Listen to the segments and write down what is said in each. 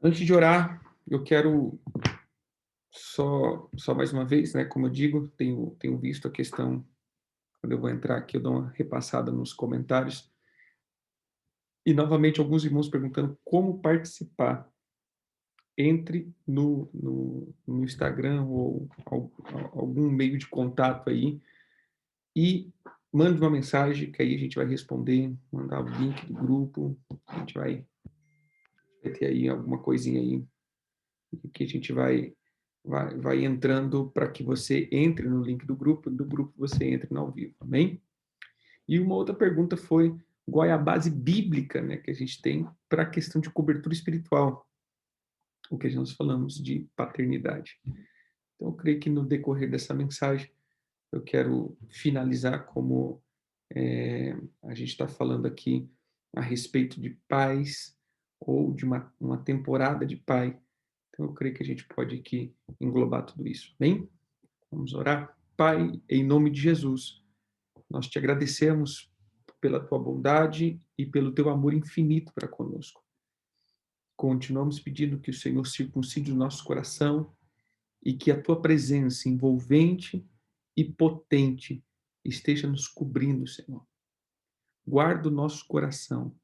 Antes de orar, eu quero só mais uma vez, né, como eu digo, tenho visto a questão, quando eu vou entrar aqui, eu dou uma repassada nos comentários, e novamente alguns irmãos perguntando como participar. Entre no Instagram ou algum meio de contato aí, e mande uma mensagem que aí a gente vai responder, mandar o link do grupo, a gente vai ter aí alguma coisinha aí que a gente vai entrando para que você entre no link do grupo você entre no ao vivo, amém? E uma outra pergunta foi qual é a base bíblica, né, que a gente tem para a questão de cobertura espiritual, o que nós falamos de paternidade. Então, eu creio que no decorrer dessa mensagem, eu quero finalizar como a gente está falando aqui a respeito de pais ou de uma temporada de pai. Então, eu creio que a gente pode aqui englobar tudo isso. Bem, vamos orar. Pai, em nome de Jesus, nós te agradecemos pela tua bondade e pelo teu amor infinito para conosco. Continuamos pedindo que o Senhor circuncide o nosso coração e que a tua presença envolvente e potente esteja nos cobrindo, Senhor. Guarda o nosso coração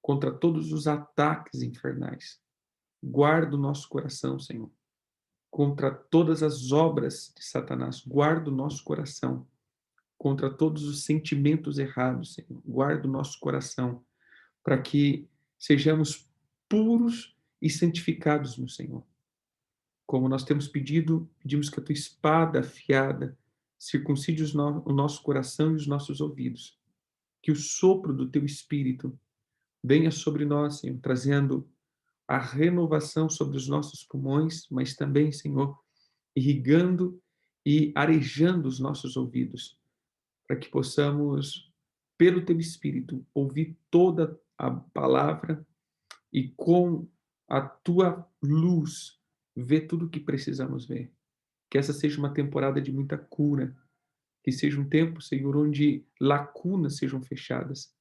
contra todos os ataques infernais. Guarda o nosso coração, Senhor, contra todas as obras de Satanás. Guarda o nosso coração contra todos os sentimentos errados, Senhor. Guarda o nosso coração para que sejamos puros e santificados no Senhor. Como nós temos pedido, pedimos que a tua espada afiada circuncide o nosso coração e os nossos ouvidos. Que o sopro do teu espírito venha sobre nós, Senhor, trazendo a renovação sobre os nossos pulmões, mas também, Senhor, irrigando e arejando os nossos ouvidos, para que possamos, pelo teu espírito, ouvir toda a palavra e com a tua luz ver tudo o que precisamos ver. Que essa seja uma temporada de muita cura, que seja um tempo, Senhor, onde lacunas sejam fechadas.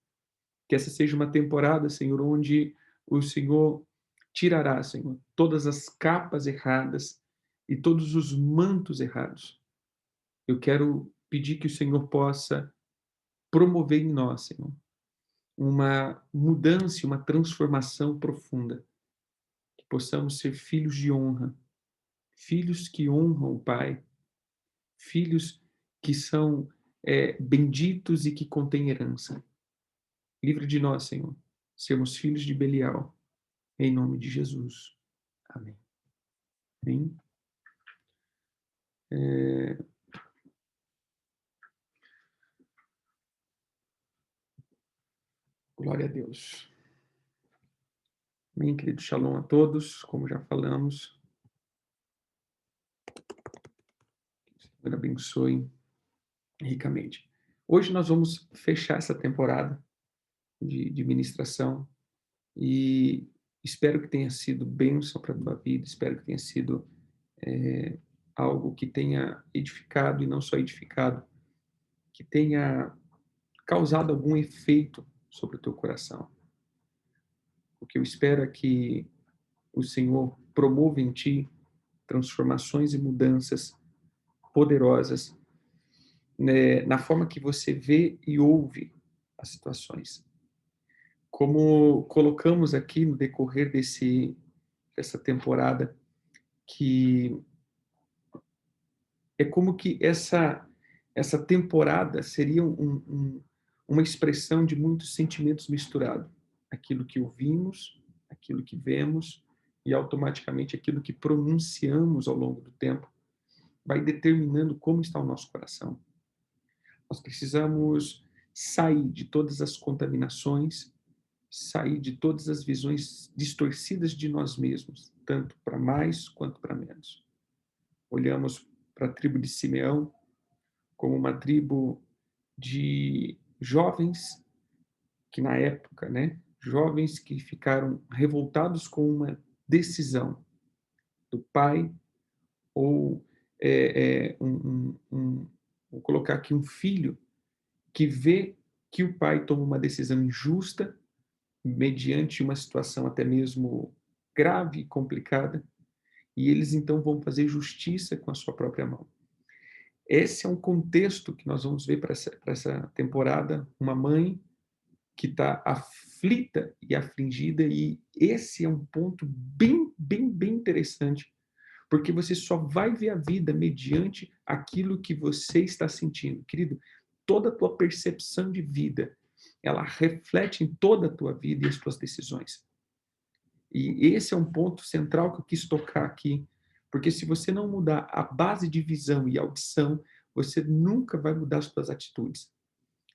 Que essa seja uma temporada, Senhor, onde o Senhor tirará, Senhor, todas as capas erradas e todos os mantos errados. Eu quero pedir que o Senhor possa promover em nós, Senhor, uma mudança, uma transformação profunda. Que possamos ser filhos de honra, filhos que honram o Pai, filhos que são benditos e que contêm herança. Livre de nós, Senhor, sermos filhos de Belial, em nome de Jesus. Amém. Amém. É, glória a Deus. Amém, querido. Shalom a todos, como já falamos. Que o Senhor abençoe ricamente. Hoje nós vamos fechar essa temporada de ministração e espero que tenha sido bênção para a tua vida, espero que tenha sido é, algo que tenha edificado e não só edificado, que tenha causado algum efeito sobre o teu coração. O que eu espero é que o Senhor promova em ti transformações e mudanças poderosas, né, na forma que você vê e ouve as situações. Como colocamos aqui no decorrer dessa temporada, que é como que essa temporada seria uma expressão de muitos sentimentos misturados. Aquilo que ouvimos, aquilo que vemos e automaticamente aquilo que pronunciamos ao longo do tempo vai determinando como está o nosso coração. Nós precisamos sair de todas as contaminações, sair de todas as visões distorcidas de nós mesmos, tanto para mais quanto para menos. Olhamos para a tribo de Simeão como uma tribo de jovens que na época, né, jovens que ficaram revoltados com uma decisão do pai ou vou colocar aqui um filho que vê que o pai toma uma decisão injusta mediante uma situação até mesmo grave e complicada, e eles então vão fazer justiça com a sua própria mão. Esse é um contexto que nós vamos ver para essa temporada, uma mãe que está aflita e afligida, e esse é um ponto bem, bem, bem interessante, porque você só vai ver a vida mediante aquilo que você está sentindo. Querido, toda a tua percepção de vida, ela reflete em toda a tua vida e as tuas decisões. E esse é um ponto central que eu quis tocar aqui, porque se você não mudar a base de visão e audição, você nunca vai mudar as suas atitudes.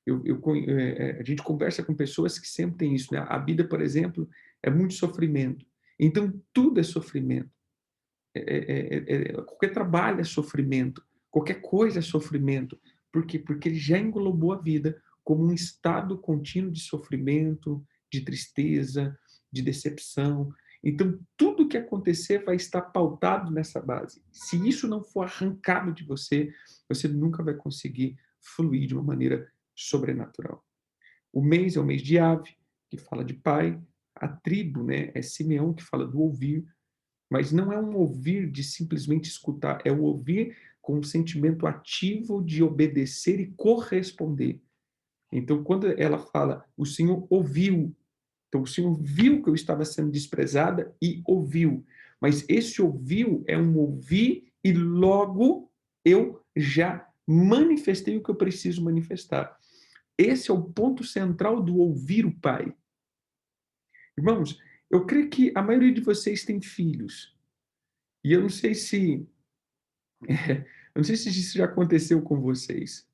A gente conversa com pessoas que sempre têm isso, né? A vida, por exemplo, é muito sofrimento. Então, tudo é sofrimento. Qualquer trabalho é sofrimento, qualquer coisa é sofrimento. Por quê? Porque ele já englobou a vida como um estado contínuo de sofrimento, de tristeza, de decepção. Então, tudo que acontecer vai estar pautado nessa base. Se isso não for arrancado de você, você nunca vai conseguir fluir de uma maneira sobrenatural. O mês é o mês de Ave, que fala de pai. A tribo, né, é Simeão, que fala do ouvir. Mas não é um ouvir de simplesmente escutar, é o ouvir com um sentimento ativo de obedecer e corresponder. Então, quando ela fala, o Senhor ouviu, então o Senhor viu que eu estava sendo desprezada e ouviu. Mas esse ouviu é um ouvir e logo eu já manifestei o que eu preciso manifestar. Esse é o ponto central do ouvir o Pai. Irmãos, eu creio que a maioria de vocês tem filhos. E eu não sei se eu não sei se isso já aconteceu com vocês,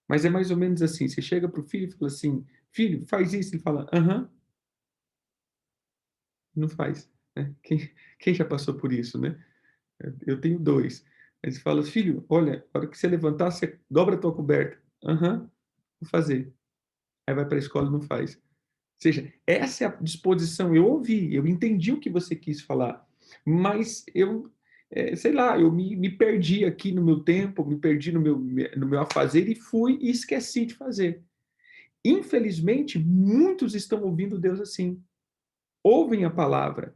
mas é mais ou menos assim, você chega para o filho e fala assim: "Filho, faz isso", ele fala: "Aham", não faz, né. Quem já passou por isso, né. Eu tenho 2. Aí você fala: "Filho, olha, a hora que você levantar, você dobra a tua coberta". "Aham, vou fazer". Aí vai para a escola e não faz. Ou seja, essa é a disposição. Eu ouvi, eu entendi o que você quis falar, mas eu, sei lá, eu me perdi aqui no meu tempo, me perdi no meu afazer e fui e esqueci de fazer. Infelizmente, muitos estão ouvindo Deus assim. Ouvem a palavra,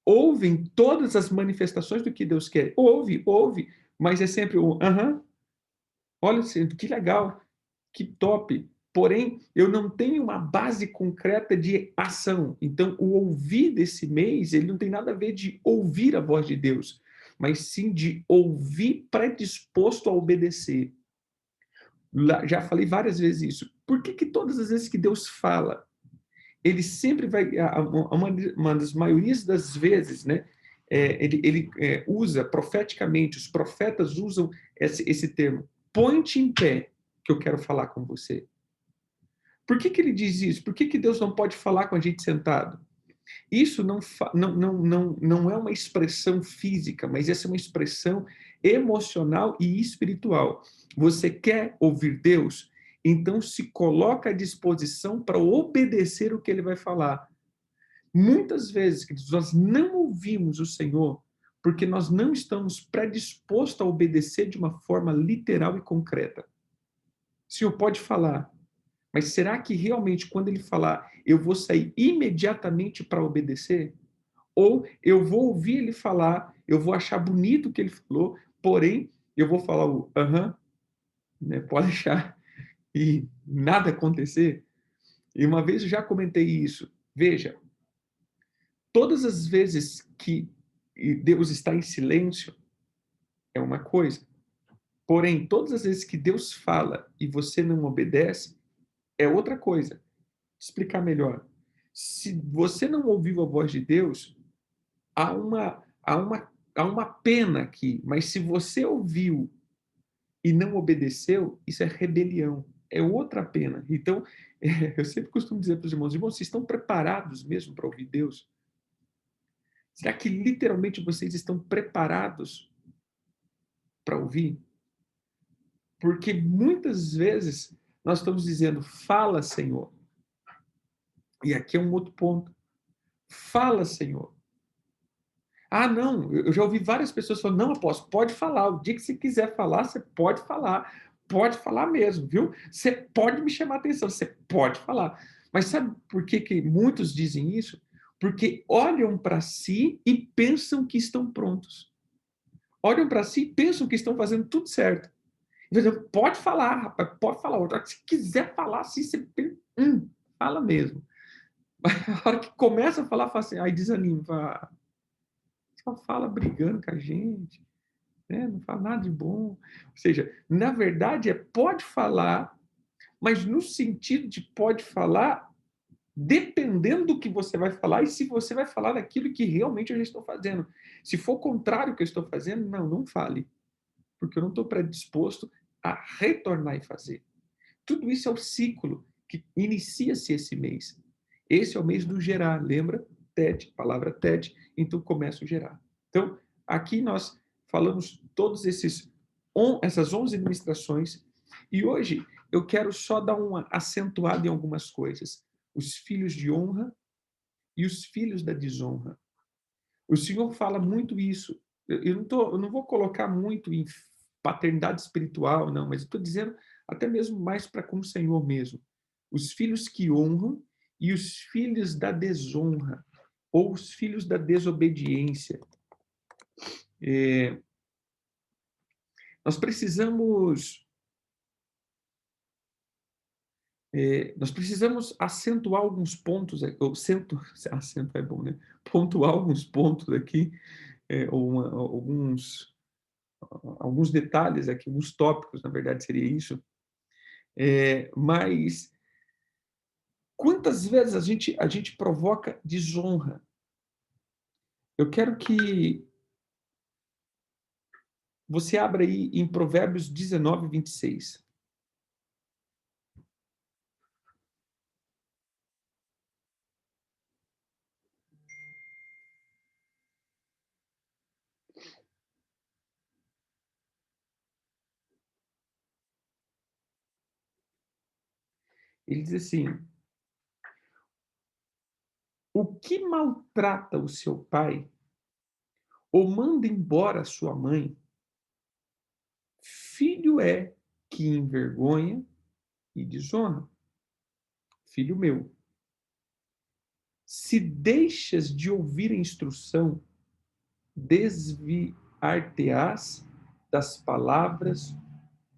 ouvem todas as manifestações do que Deus quer. Ouve, ouve, mas é sempre o aham, olha assim, que legal, que top. Porém, eu não tenho uma base concreta de ação. Então, o ouvir desse mês, ele não tem nada a ver de ouvir a voz de Deus, mas sim de ouvir predisposto a obedecer. Já falei várias vezes isso. Por que, que todas as vezes que Deus fala, ele sempre vai, uma das maiorias das vezes, né? Ele usa profeticamente, os profetas usam esse termo, põe-te em pé, que eu quero falar com você. Por que, que ele diz isso? Por que, que Deus não pode falar com a gente sentado? Isso não é uma expressão física, mas essa é uma expressão emocional e espiritual. Você quer ouvir Deus? Então se coloca à disposição para obedecer o que ele vai falar. Muitas vezes, queridos, nós não ouvimos o Senhor porque nós não estamos predispostos a obedecer de uma forma literal e concreta. O Senhor pode falar, mas será que realmente, quando ele falar, eu vou sair imediatamente para obedecer? Ou eu vou ouvir ele falar, eu vou achar bonito o que ele falou, porém, eu vou falar o aham, né, pode deixar, e nada acontecer? E uma vez eu já comentei isso. Veja, todas as vezes que Deus está em silêncio, é uma coisa. Porém, todas as vezes que Deus fala e você não obedece, é outra coisa. Vou explicar melhor. Se você não ouviu a voz de Deus, há uma pena aqui, mas se você ouviu e não obedeceu, isso é rebelião, é outra pena. Então, eu sempre costumo dizer para os irmãos: "Irmãos, vocês estão preparados mesmo para ouvir Deus? Será que literalmente vocês estão preparados para ouvir?" Porque muitas vezes nós estamos dizendo: "Fala, Senhor", e aqui é um outro ponto. "Fala, Senhor". Ah, não, eu já ouvi várias pessoas falando: "Não, apóstolo, pode falar, o dia que você quiser falar, você pode falar mesmo, viu? Você pode me chamar a atenção, você pode falar". Mas sabe por que que muitos dizem isso? Porque olham para si e pensam que estão prontos. Olham para si e pensam que estão fazendo tudo certo. Então, pode falar, rapaz, pode falar. Se quiser falar assim, você fala mesmo. Mas a hora que começa a falar, fala assim, aí desanima, fala, só fala brigando com a gente, né? Não fala nada de bom. Ou seja, na verdade, pode falar, mas no sentido de pode falar dependendo do que você vai falar e se você vai falar daquilo que realmente eu já estou fazendo. Se for o contrário do que eu estou fazendo, não fale, porque eu não estou predisposto a retornar e fazer. Tudo isso é o ciclo que inicia-se esse mês. Esse é o mês do gerar, lembra? TED, palavra TED, então começa o gerar. Então, aqui nós falamos todos essas 11 ministrações e hoje eu quero só dar uma acentuada em algumas coisas. Os filhos de honra e os filhos da desonra. O Senhor fala muito isso. Eu não vou colocar muito em paternidade espiritual, não, mas estou dizendo até mesmo mais para com o Senhor mesmo. Os filhos que honram e os filhos da desonra, ou os filhos da desobediência. É, nós precisamos nós precisamos acentuar alguns pontos, ou acento é bom, né? Pontuar alguns pontos aqui, alguns detalhes aqui, alguns tópicos, na verdade seria isso. Mas quantas vezes a gente provoca desonra? Eu quero que você abra aí em Provérbios 19, 26. Ele diz assim: o que maltrata o seu pai, ou manda embora a sua mãe, filho é que envergonha e desonra. Filho meu, se deixas de ouvir a instrução, desviar-te-ás das palavras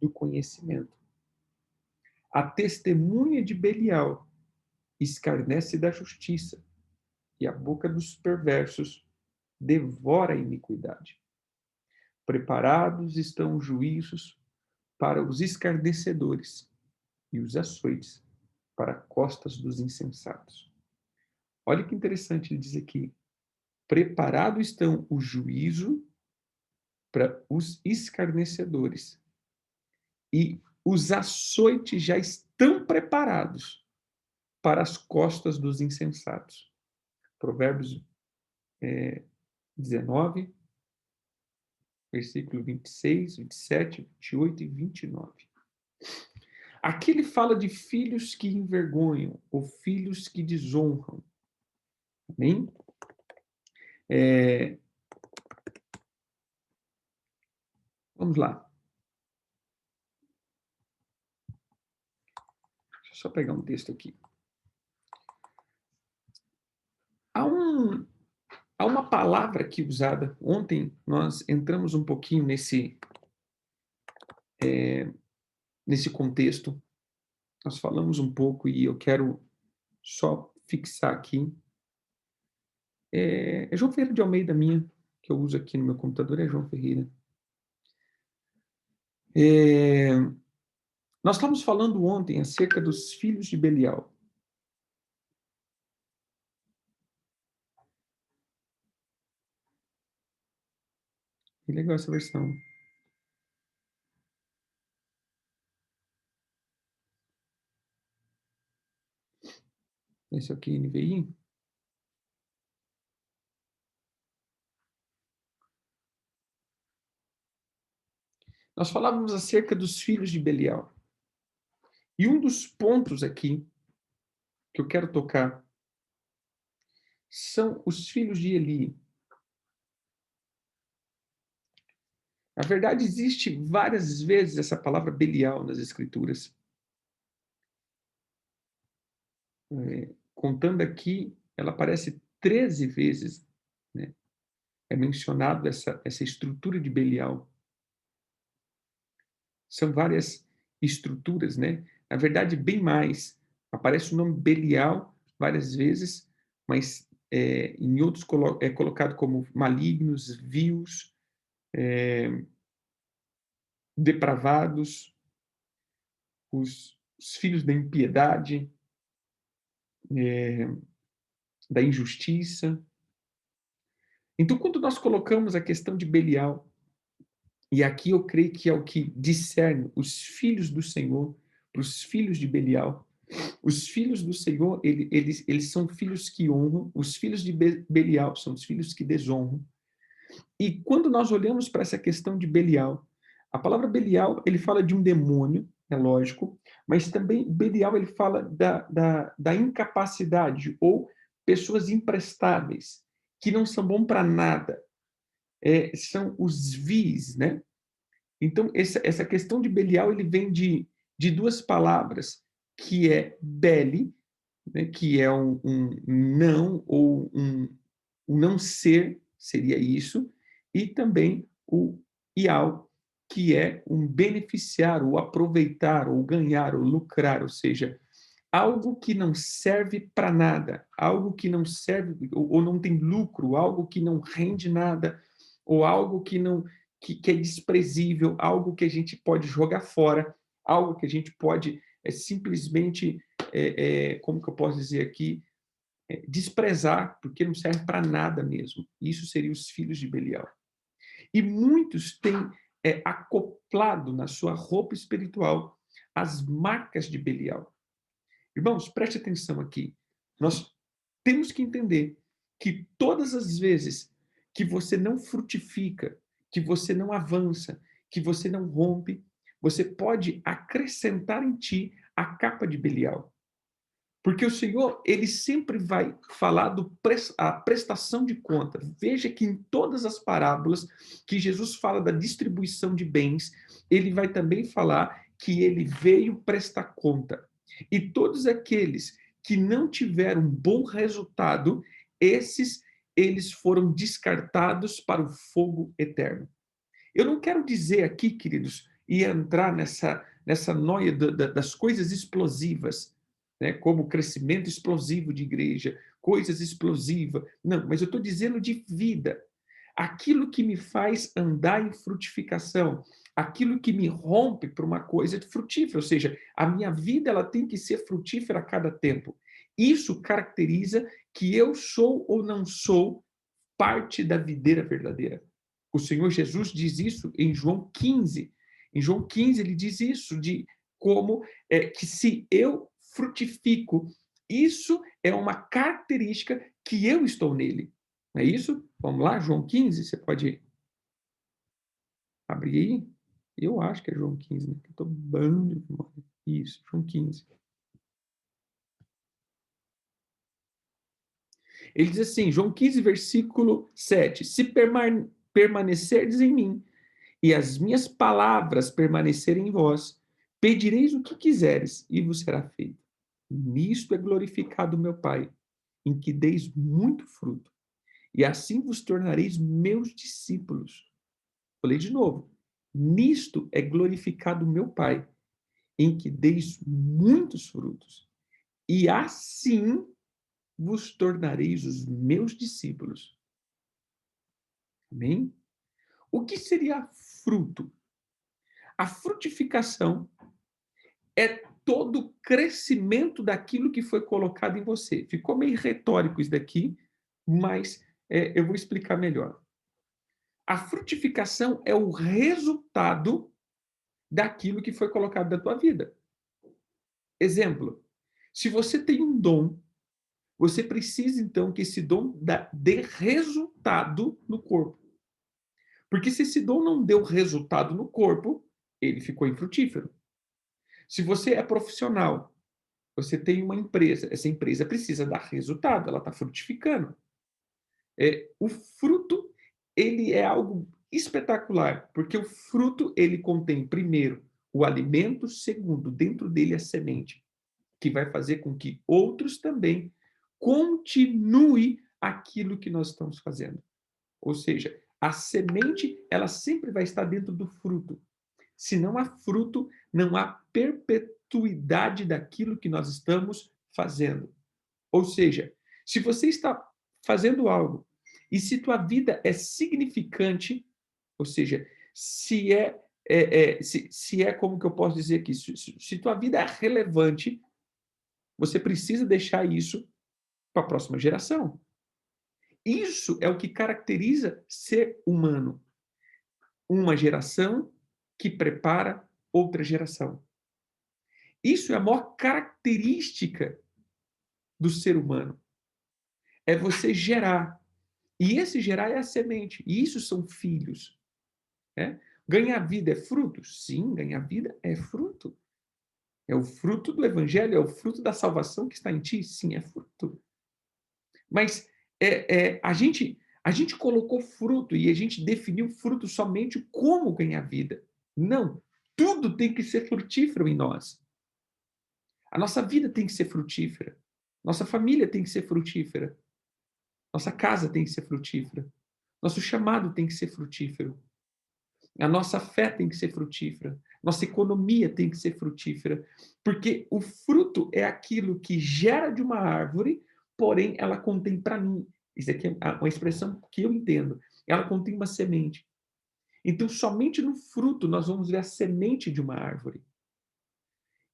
do conhecimento. A testemunha de Belial escarnece da justiça, e a boca dos perversos devora a iniquidade. Preparados estão os juízos para os escarnecedores e os açoites para costas dos insensatos. Olha que interessante ele diz aqui: preparado estão o juízo para os escarnecedores e os açoites já estão preparados para as costas dos insensatos. Provérbios 19, versículo 26, 27, 28 e 29. Aqui ele fala de filhos que envergonham ou filhos que desonram. Amém? Vamos lá. Deixa eu só pegar um texto aqui. Há uma palavra aqui usada. Ontem nós entramos um pouquinho nesse contexto. Nós falamos um pouco e eu quero só fixar aqui. É João Ferreira de Almeida minha, que eu uso aqui no meu computador, é João Ferreira. Nós estávamos falando ontem acerca dos filhos de Belial. Que legal essa versão. Esse aqui, NVI. Nós falávamos acerca dos filhos de Belial. E um dos pontos aqui que eu quero tocar são os filhos de Eli. Na verdade, existe várias vezes essa palavra Belial nas Escrituras. Contando aqui, ela aparece 13 vezes, né, é mencionado essa estrutura de Belial. São várias estruturas, né? Na verdade, bem mais. Aparece o nome Belial várias vezes, mas em outros é colocado como malignos, vios, depravados, os filhos da impiedade, da injustiça. Então, quando nós colocamos a questão de Belial, e aqui eu creio que é o que discerne os filhos do Senhor para os filhos de Belial. Os filhos do Senhor, eles são filhos que honram, os filhos de Belial são os filhos que desonram. E quando nós olhamos para essa questão de Belial, a palavra Belial, ele fala de um demônio, é lógico, mas também Belial, ele fala da incapacidade, ou pessoas imprestáveis, que não são bons para nada. São os vis, né? Então, essa questão de Belial, ele vem de duas palavras, que é Beli, né, que é um não, ou um não ser, seria isso, e também o ial, que é um beneficiar, ou aproveitar, ou ganhar, ou lucrar, ou seja, algo que não serve para nada, algo que não serve, ou não tem lucro, algo que não rende nada, ou algo que não que é desprezível, algo que a gente pode jogar fora, algo que a gente pode simplesmente, como que eu posso dizer aqui, desprezar, porque não serve para nada mesmo. Isso seriam os filhos de Belial. E muitos têm acoplado na sua roupa espiritual as marcas de Belial. Irmãos, preste atenção aqui. Nós temos que entender que todas as vezes que você não frutifica, que você não avança, que você não rompe, você pode acrescentar em ti a capa de Belial. Porque o Senhor, ele sempre vai falar a prestação de conta. Veja que em todas as parábolas que Jesus fala da distribuição de bens, ele vai também falar que ele veio prestar conta. E todos aqueles que não tiveram um bom resultado, eles foram descartados para o fogo eterno. Eu não quero dizer aqui, queridos, e entrar nessa noia das coisas explosivas, né, como crescimento explosivo de igreja, coisas explosivas. Não, mas eu estou dizendo de vida. Aquilo que me faz andar em frutificação, aquilo que me rompe para uma coisa frutífera, ou seja, a minha vida ela tem que ser frutífera a cada tempo. Isso caracteriza que eu sou ou não sou parte da videira verdadeira. O Senhor Jesus diz isso em João 15. Em João 15, ele diz isso, de como que se eu frutifico, isso é uma característica que eu estou nele. Não é isso? Vamos lá, João 15, você pode abrir aí? Eu acho que é João 15, né? Estou bando de memória. Isso, João 15. Ele diz assim, João 15, versículo 7, se permanecerdes em mim, e as minhas palavras permanecerem em vós, pedireis o que quiseres, e vos será feito. Nisto é glorificado o meu Pai, em que deis muito fruto, e assim vos tornareis meus discípulos. Falei de novo. Nisto é glorificado o meu Pai, em que deis muitos frutos, e assim vos tornareis os meus discípulos. Amém? O que seria fruto? A frutificação é todo o crescimento daquilo que foi colocado em você. Ficou meio retórico isso daqui, mas eu vou explicar melhor. A frutificação é o resultado daquilo que foi colocado na tua vida. Exemplo, se você tem um dom, você precisa então que esse dom dê resultado no corpo. Porque se esse dom não deu resultado no corpo, ele ficou infrutífero. Se você é profissional, você tem uma empresa, essa empresa precisa dar resultado, ela está frutificando. O fruto, ele é algo espetacular, porque o fruto, ele contém, primeiro, o alimento, segundo, dentro dele a semente, que vai fazer com que outros também continuem aquilo que nós estamos fazendo. Ou seja, a semente, ela sempre vai estar dentro do fruto. Se não há fruto, não há perpetuidade daquilo que nós estamos fazendo. Ou seja, se você está fazendo algo e se tua vida é significante, ou seja, se é como que eu posso dizer aqui, se tua vida é relevante, você precisa deixar isso para a próxima geração. Isso é o que caracteriza ser humano. Uma geração que prepara outra geração. Isso é a maior característica do ser humano. É você gerar. E esse gerar é a semente. E isso são filhos. Né? Ganhar vida é fruto? Sim, ganhar vida é fruto. É o fruto do evangelho, é o fruto da salvação que está em ti? Sim, é fruto. Mas a gente colocou fruto e a gente definiu fruto somente como ganhar vida. Não. Tudo tem que ser frutífero em nós. A nossa vida tem que ser frutífera. Nossa família tem que ser frutífera. Nossa casa tem que ser frutífera. Nosso chamado tem que ser frutífero. A nossa fé tem que ser frutífera. Nossa economia tem que ser frutífera. Porque o fruto é aquilo que gera de uma árvore, porém ela contém para mim. Isso aqui é uma expressão que eu entendo. Ela contém uma semente. Então, somente no fruto nós vamos ver a semente de uma árvore.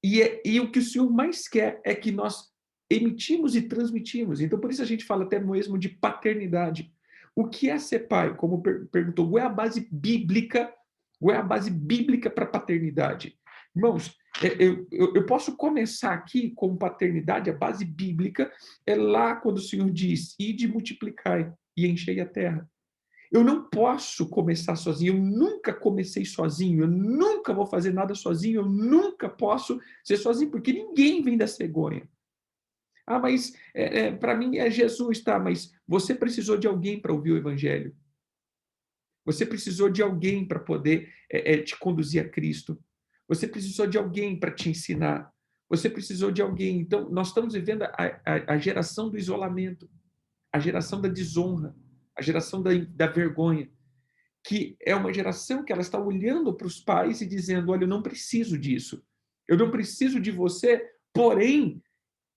E o que o Senhor mais quer é que nós emitimos e transmitimos. Então, por isso a gente fala até mesmo de paternidade. O que é ser pai? Como perguntou, qual é a base bíblica? Qual é a base bíblica para paternidade? Irmãos, eu posso começar aqui com paternidade, a base bíblica é lá quando o Senhor diz, ide multiplicai e enchei a terra. Eu não posso começar sozinho, eu nunca comecei sozinho, eu nunca vou fazer nada sozinho, eu nunca posso ser sozinho, porque ninguém vem da cegonha. Ah, mas para mim é Jesus, tá? Mas você precisou de alguém para ouvir o Evangelho. Você precisou de alguém para poder te conduzir a Cristo. Você precisou de alguém para te ensinar. Você precisou de alguém. Então, nós estamos vivendo a geração do isolamento, a geração da desonra, a geração da vergonha, que é uma geração que ela está olhando para os pais e dizendo, olha, eu não preciso disso. Eu não preciso de você, porém,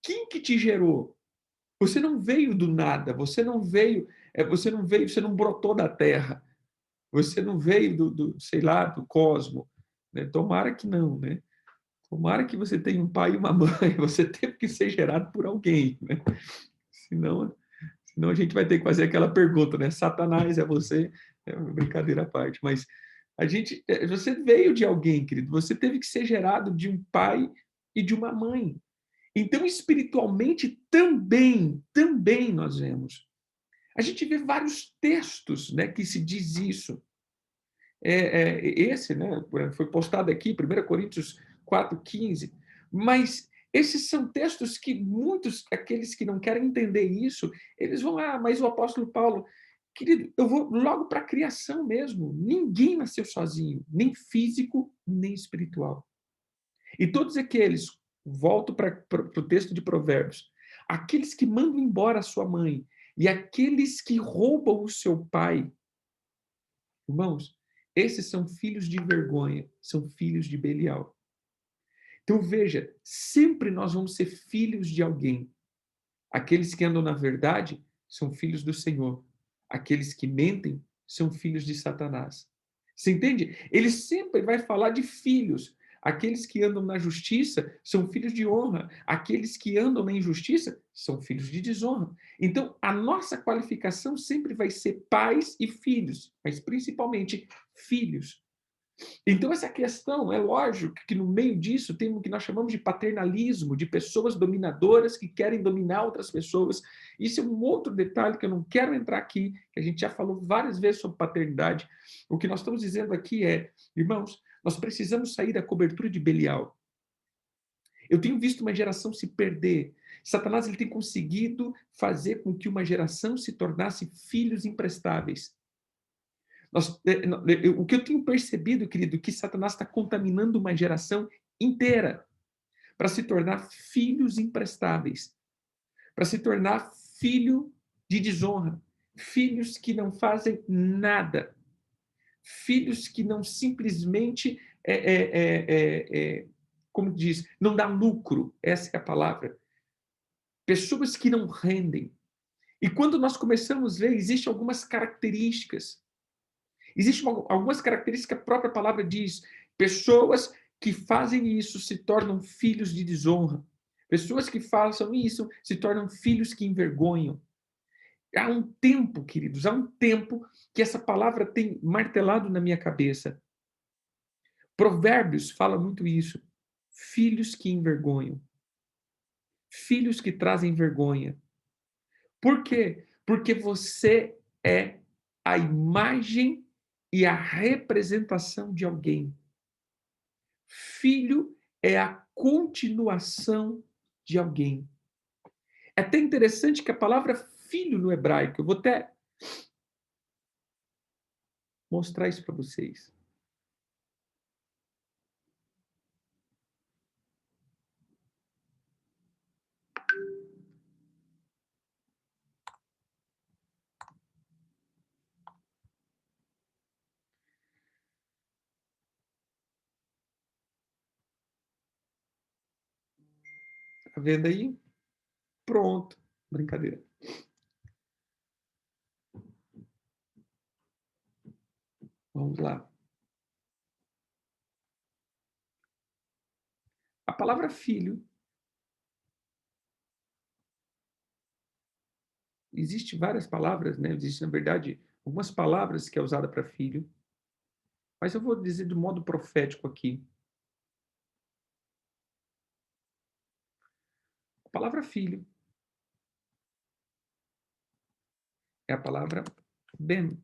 quem que te gerou? Você não veio do nada, você não brotou da terra, você não veio sei lá, do cosmo. Né? Tomara que não, né? Tomara que você tenha um pai e uma mãe, você teve que ser gerado por alguém, né? Senão, senão a gente vai ter que fazer aquela pergunta, né? Satanás é você? É uma brincadeira à parte, mas você veio de alguém, querido. Você teve que ser gerado de um pai e de uma mãe. Então, espiritualmente, também nós vemos. A gente vê vários textos, né, que se diz isso. Esse, né, foi postado aqui, 1 Coríntios 4,15, mas esses são textos que muitos, aqueles que não querem entender isso, eles vão, mas o apóstolo Paulo, querido, eu vou logo para a criação mesmo, ninguém nasceu sozinho, nem físico, nem espiritual. E todos aqueles, volto para o texto de Provérbios, aqueles que mandam embora a sua mãe e aqueles que roubam o seu pai, irmãos, esses são filhos de vergonha, são filhos de Belial. Então veja, sempre nós vamos ser filhos de alguém. Aqueles que andam na verdade são filhos do Senhor. Aqueles que mentem são filhos de Satanás. Você entende? Ele sempre vai falar de filhos. Aqueles que andam na justiça são filhos de honra. Aqueles que andam na injustiça são filhos de desonra. Então, a nossa qualificação sempre vai ser pais e filhos, mas principalmente filhos. Então, essa questão, é lógico que no meio disso tem o que nós chamamos de paternalismo, de pessoas dominadoras que querem dominar outras pessoas. Isso é um outro detalhe que eu não quero entrar aqui, que a gente já falou várias vezes sobre paternidade. O que nós estamos dizendo aqui é, irmãos, nós precisamos sair da cobertura de Belial. Eu tenho visto uma geração se perder. Satanás ele tem conseguido fazer com que uma geração se tornasse filhos imprestáveis. O que eu tenho percebido, querido, que Satanás está contaminando uma geração inteira para se tornar filhos imprestáveis, para se tornar filho de desonra, filhos que não fazem nada, filhos que não simplesmente, como diz, não dá lucro, essa é a palavra. Pessoas que não rendem. E quando nós começamos a ver, existem algumas características. Existem algumas características que a própria palavra diz. Pessoas que fazem isso se tornam filhos de desonra. Pessoas que façam isso se tornam filhos que envergonham. Há um tempo, queridos, há um tempo que essa palavra tem martelado na minha cabeça. Provérbios fala muito isso. Filhos que envergonham. Filhos que trazem vergonha. Por quê? Porque você é a imagem e a representação de alguém. Filho é a continuação de alguém. É até interessante que a palavra filho no hebraico, eu vou até mostrar isso para vocês. Tá vendo aí? Pronto. Brincadeira. Vamos lá. A palavra filho, existe várias palavras, né? Existe, na verdade, algumas palavras que é usada para filho, mas eu vou dizer de modo profético aqui. A palavra filho é a palavra ben.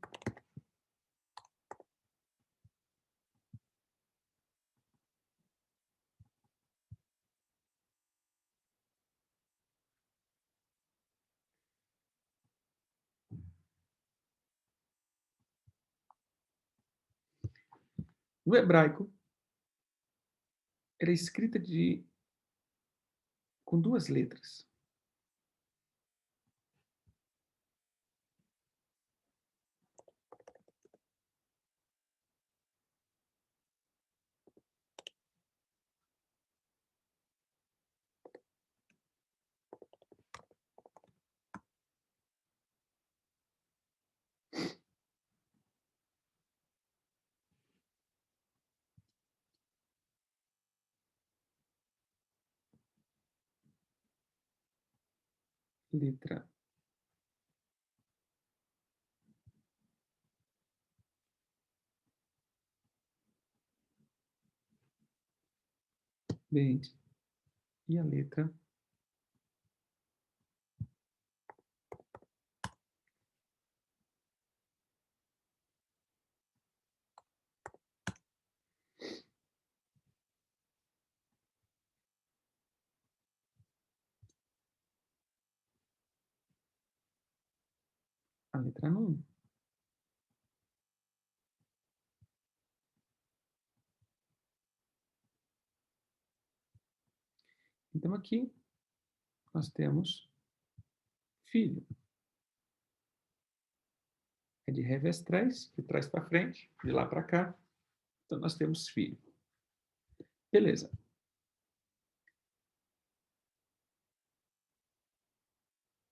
No hebraico, ela é escrita com duas letras. Letra B e a letra Nun. Então aqui nós temos filho. É de revés trás, de trás para frente, de lá para cá. Então nós temos filho. Beleza.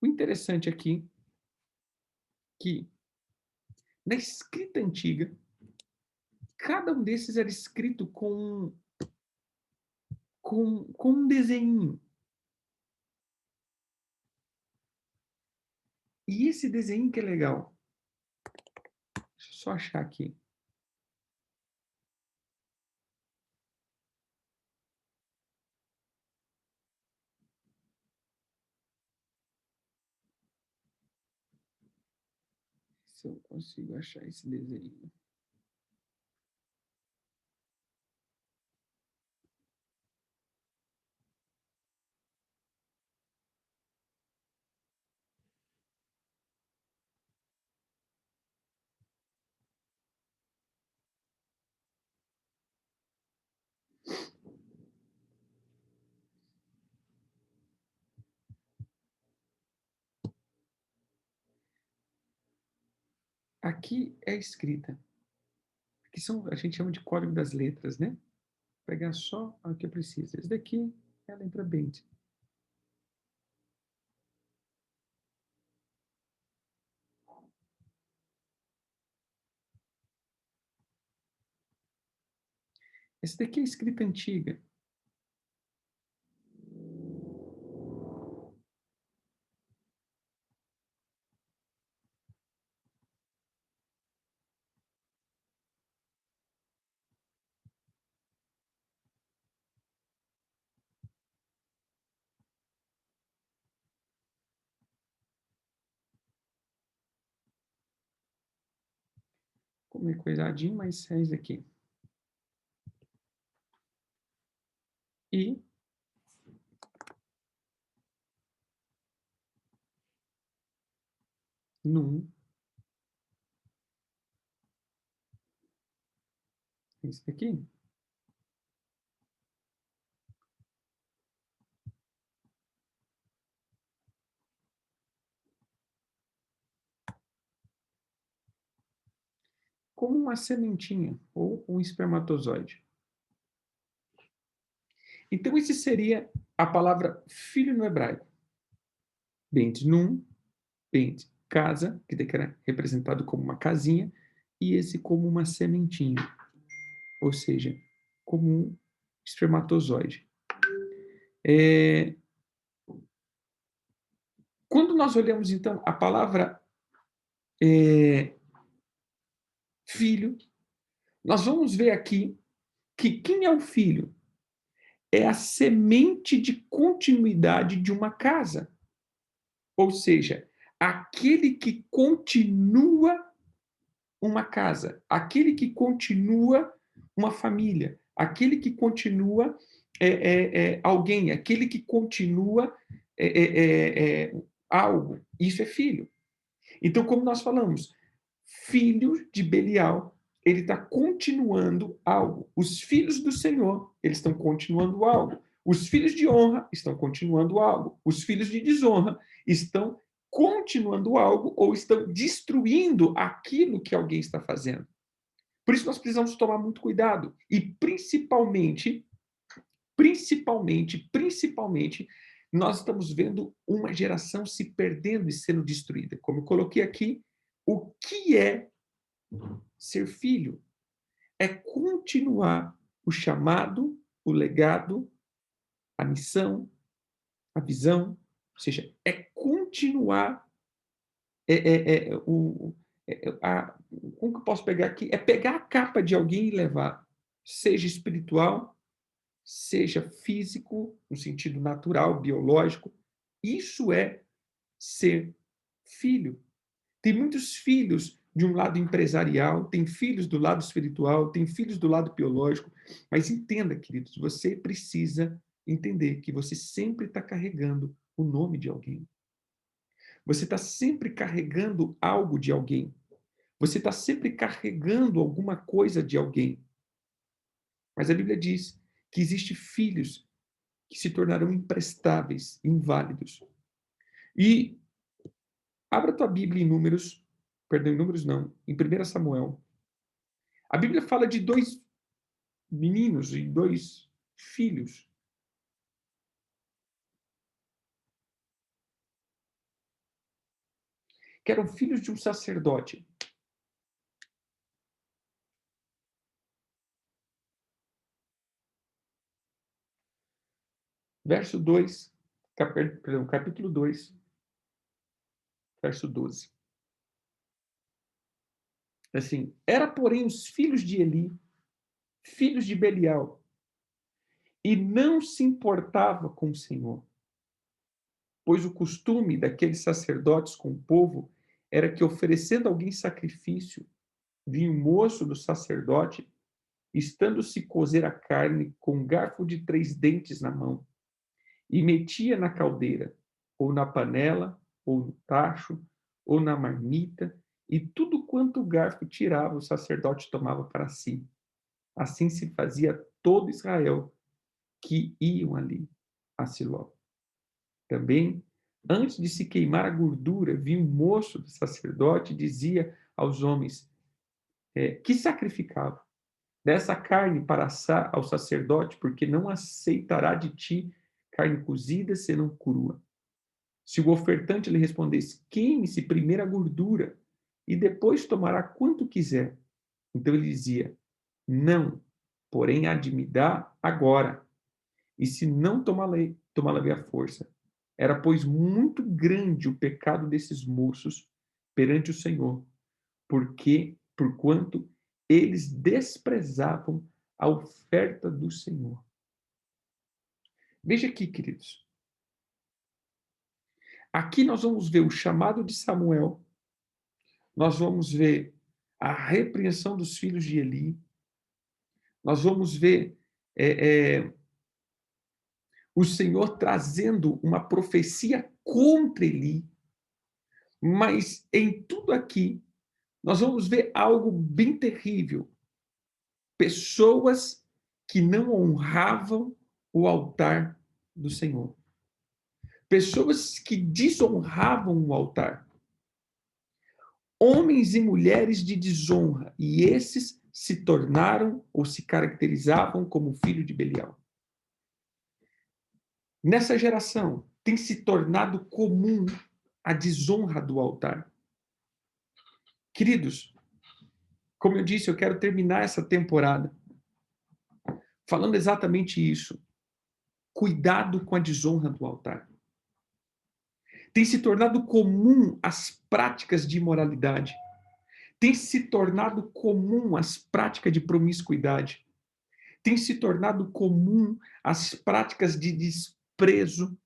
O interessante aqui que na escrita antiga, cada um desses era escrito com um desenho. E esse desenho que é legal. Deixa eu só achar aqui. Se eu consigo achar esse desenho. aqui é escrita, que são a gente chama de código das letras, né. Pegar só o que eu preciso. Esse daqui é a letra Bend. Esse daqui é a escrita antiga. Como é coisadinho, mas é isso aqui. E num, esse daqui. Como uma sementinha ou um espermatozoide. Então, esse seria a palavra filho no hebraico. Bent num, bent casa, que daqui era representado como uma casinha, e esse como uma sementinha, ou seja, como um espermatozoide. É, quando nós olhamos, então, a palavra é, filho, nós vamos ver aqui que quem é o filho? É a semente de continuidade de uma casa. Ou seja, aquele que continua uma casa, aquele que continua uma família, aquele que continua alguém, aquele que continua algo. Isso é filho. Então, como nós falamos, filho de Belial, ele está continuando algo. Os filhos do Senhor, eles estão continuando algo. Os filhos de honra estão continuando algo. Os filhos de desonra estão continuando algo ou estão destruindo aquilo que alguém está fazendo. Por isso nós precisamos tomar muito cuidado e principalmente, nós estamos vendo uma geração se perdendo e sendo destruída. Como eu coloquei aqui, o que é ser filho? É continuar o chamado, o legado, a missão, a visão, ou seja, é continuar como que eu posso pegar aqui? É pegar a capa de alguém e levar, seja espiritual, seja físico, no sentido natural, biológico. Isso é ser filho. Tem muitos filhos de um lado empresarial, tem filhos do lado espiritual, tem filhos do lado biológico, mas entenda, queridos, você precisa entender que você sempre está carregando o nome de alguém. Você está sempre carregando algo de alguém. Você está sempre carregando alguma coisa de alguém. Mas a Bíblia diz que existem filhos que se tornarão imprestáveis, inválidos. E abra tua Bíblia em Números, perdão, em Números não, em 1 Samuel. A Bíblia fala de dois meninos e dois filhos que eram filhos de um sacerdote. Verso 2, capítulo 2, verso 12. Assim, era porém os filhos de Eli, filhos de Belial, e não se importava com o Senhor, pois o costume daqueles sacerdotes com o povo era que, oferecendo alguém sacrifício, vinha o moço do sacerdote, estando-se cozer a carne com um garfo de 3 dentes na mão, e metia na caldeira, ou na panela, ou no tacho, ou na marmita, e tudo quanto o garfo tirava, o sacerdote tomava para si. Assim se fazia todo Israel que iam ali a Siló. Também, antes de se queimar a gordura, vinha um moço do sacerdote e dizia aos homens que sacrificavam. Dessa carne para assar ao sacerdote, porque não aceitará de ti carne cozida, senão crua. Se o ofertante lhe respondesse, queime-se primeiro a gordura, e depois tomará quanto quiser. Então ele dizia, não, porém há de me dar agora. E se não tomá-la-ei à força. Era, pois, muito grande o pecado desses moços perante o Senhor, porquanto eles desprezavam a oferta do Senhor. Veja aqui, queridos. Aqui nós vamos ver o chamado de Samuel, nós vamos ver a repreensão dos filhos de Eli, nós vamos ver o Senhor trazendo uma profecia contra Eli, mas em tudo aqui nós vamos ver algo bem terrível. Pessoas que não honravam o altar do Senhor. Pessoas que desonravam o altar. Homens e mulheres de desonra, e esses se tornaram ou se caracterizavam como filho de Belial. Nessa geração, tem se tornado comum a desonra do altar. Queridos, como eu disse, eu quero terminar essa temporada falando exatamente isso. Cuidado com a desonra do altar. Tem se tornado comum as práticas de imoralidade. Tem se tornado comum as práticas de promiscuidade. Tem se tornado comum as práticas de desprezo.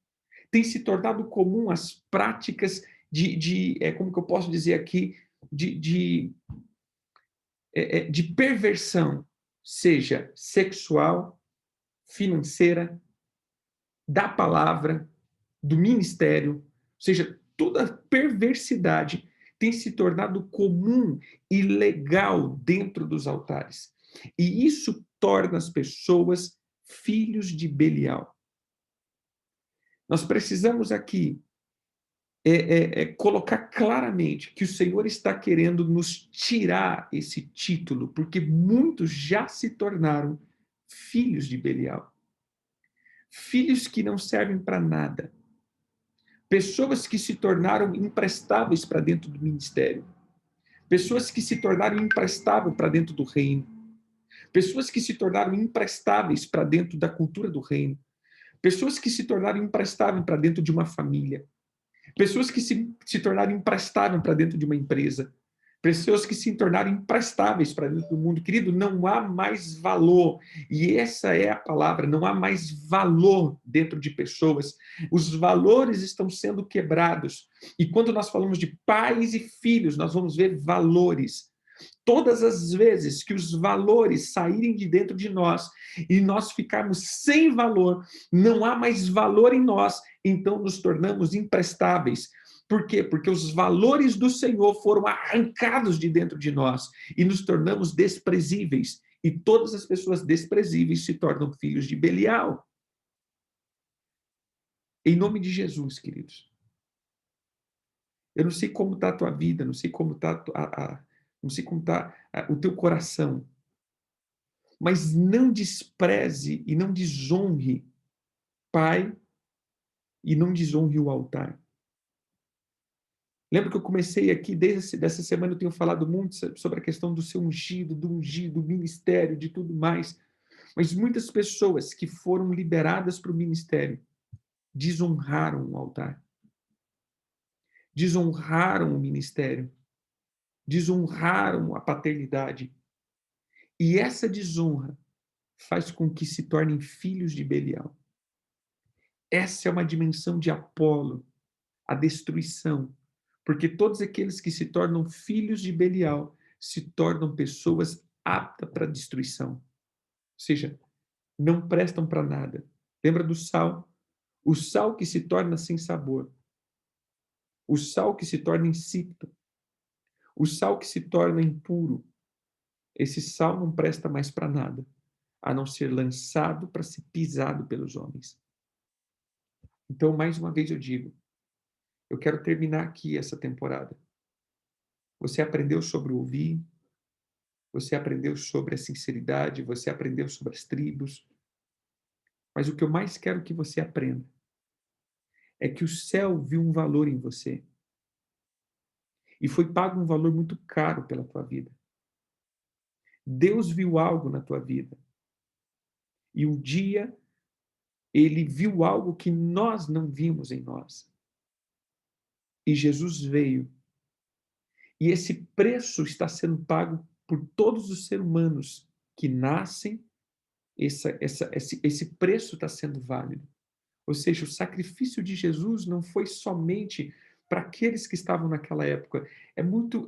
Tem se tornado comum as práticas como que eu posso dizer aqui, de perversão, seja sexual, financeira, da palavra, do ministério, ou seja, toda perversidade tem se tornado comum e legal dentro dos altares. E isso torna as pessoas filhos de Belial. Nós precisamos aqui colocar claramente que o Senhor está querendo nos tirar esse título, porque muitos já se tornaram filhos de Belial. Filhos que não servem para nada. Pessoas que se tornaram imprestáveis para dentro do ministério. Pessoas que se tornaram imprestáveis para dentro do reino. Pessoas que se tornaram imprestáveis para dentro da cultura do reino. Pessoas que se tornaram imprestáveis para dentro de uma família. Pessoas que se tornaram imprestáveis para dentro de uma empresa. Pessoas que se tornaram imprestáveis para dentro do mundo. Querido, não há mais valor. E essa é a palavra, não há mais valor dentro de pessoas. Os valores estão sendo quebrados. E quando nós falamos de pais e filhos, nós vamos ver valores. Todas as vezes que os valores saírem de dentro de nós e nós ficarmos sem valor, não há mais valor em nós, então nos tornamos imprestáveis. Por quê? Porque os valores do Senhor foram arrancados de dentro de nós e nos tornamos desprezíveis. E todas as pessoas desprezíveis se tornam filhos de Belial. Em nome de Jesus, queridos. Eu não sei como está a tua vida, não sei como está não sei como está o teu coração. Mas não despreze e não desonre pai e não desonre o altar. Lembra que eu comecei aqui, desde essa semana eu tenho falado muito sobre a questão do ser ungido, do ministério, de tudo mais. Mas muitas pessoas que foram liberadas para o ministério desonraram o altar. Desonraram o ministério. Desonraram a paternidade. E essa desonra faz com que se tornem filhos de Belial. Essa é uma dimensão de Apolo, a destruição. Porque todos aqueles que se tornam filhos de Belial se tornam pessoas aptas para a destruição. Ou seja, não prestam para nada. Lembra do sal? O sal que se torna sem sabor. O sal que se torna insípido. O sal que se torna impuro. Esse sal não presta mais para nada, a não ser lançado para ser pisado pelos homens. Então, mais uma vez eu digo, eu quero terminar aqui essa temporada Você aprendeu sobre ouvir, você aprendeu sobre a sinceridade, você aprendeu sobre as tribos, mas o que eu mais quero que você aprenda é que o céu viu um valor em você e foi pago um valor muito caro pela tua vida. Deus viu algo na tua vida e um dia ele viu algo que nós não vimos em nós. E Jesus veio. E esse preço está sendo pago por todos os seres humanos que nascem, esse preço está sendo válido. Ou seja, o sacrifício de Jesus não foi somente para aqueles que estavam naquela época. É muito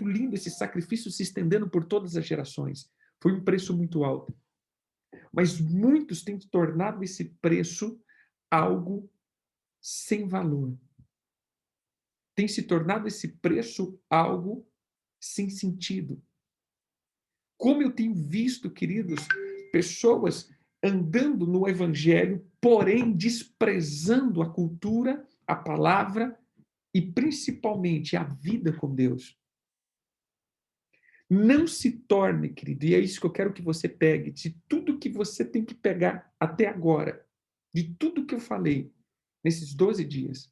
lindo esse sacrifício se estendendo por todas as gerações. Foi um preço muito alto. Mas muitos têm tornado esse preço algo sem valor. Tem se tornado esse preço algo sem sentido. Como eu tenho visto, queridos, pessoas andando no evangelho, porém desprezando a cultura, a palavra e principalmente a vida com Deus. Não se torne, querido, e é isso que eu quero que você pegue, de tudo que você tem que pegar até agora, de tudo que eu falei nesses 12 dias.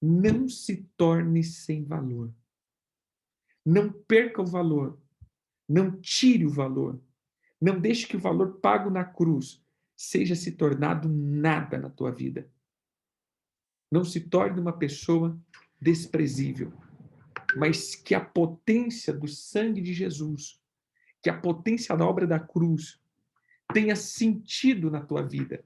Não se torne sem valor. Não perca o valor. Não tire o valor. Não deixe que o valor pago na cruz seja se tornado nada na tua vida. Não se torne uma pessoa desprezível, mas que a potência do sangue de Jesus, que a potência da obra da cruz tenha sentido na tua vida,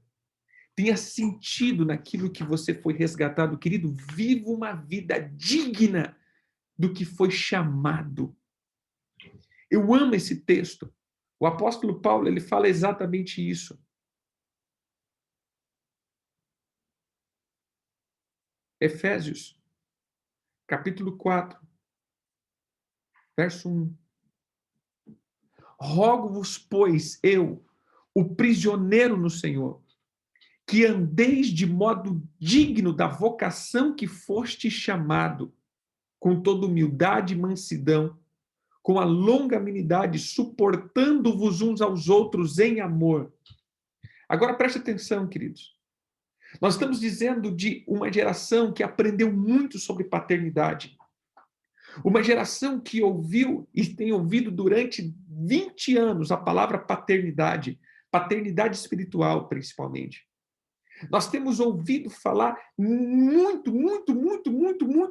tenha sentido naquilo que você foi resgatado. Querido, viva uma vida digna do que foi chamado. Eu amo esse texto. O apóstolo Paulo, ele fala exatamente isso. Efésios, capítulo 4, verso 1. Rogo-vos, pois, eu, o prisioneiro no Senhor, que andeis de modo digno da vocação que foste chamado, com toda humildade e mansidão, com a longanimidade, suportando-vos uns aos outros em amor. Agora preste atenção, queridos. Nós estamos dizendo de uma geração que aprendeu muito sobre paternidade. Uma geração que ouviu e tem ouvido durante 20 anos a palavra paternidade, paternidade espiritual, principalmente. Nós temos ouvido falar muito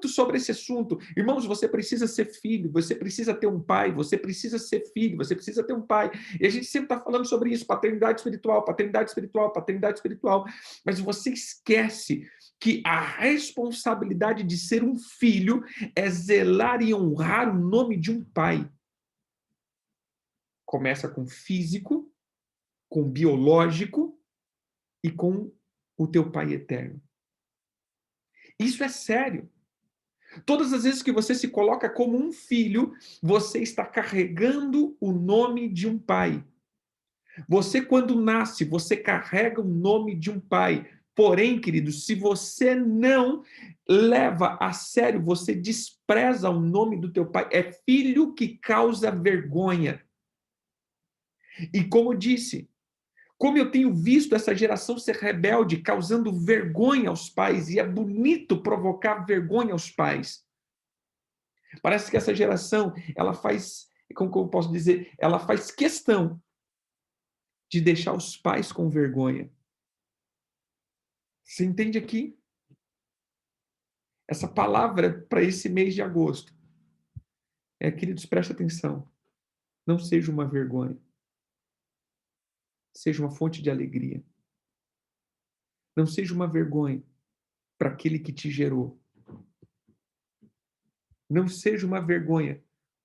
sobre esse assunto. Irmãos, você precisa ser filho, você precisa ter um pai, você precisa ser filho, você precisa ter um pai. E a gente sempre está falando sobre isso, paternidade espiritual, paternidade espiritual, paternidade espiritual. Mas você esquece que a responsabilidade de ser um filho é zelar e honrar o nome de um pai. Começa com físico, com biológico e com o teu pai eterno. Isso é sério. Todas as vezes que você se coloca como um filho, você está carregando o nome de um pai. Você, quando nasce, você carrega o nome de um pai. Porém, querido, se você não leva a sério, você despreza o nome do teu pai. É filho que causa vergonha. E como disse, como eu tenho visto essa geração ser rebelde, causando vergonha aos pais, e é bonito provocar vergonha aos pais. Parece que essa geração, ela faz, como eu posso dizer, ela faz questão de deixar os pais com vergonha. Você entende aqui? Essa palavra para esse mês de agosto é, queridos, preste atenção. Não seja uma vergonha. Seja uma fonte de alegria. Não seja uma vergonha para aquele que te gerou. Não seja uma vergonha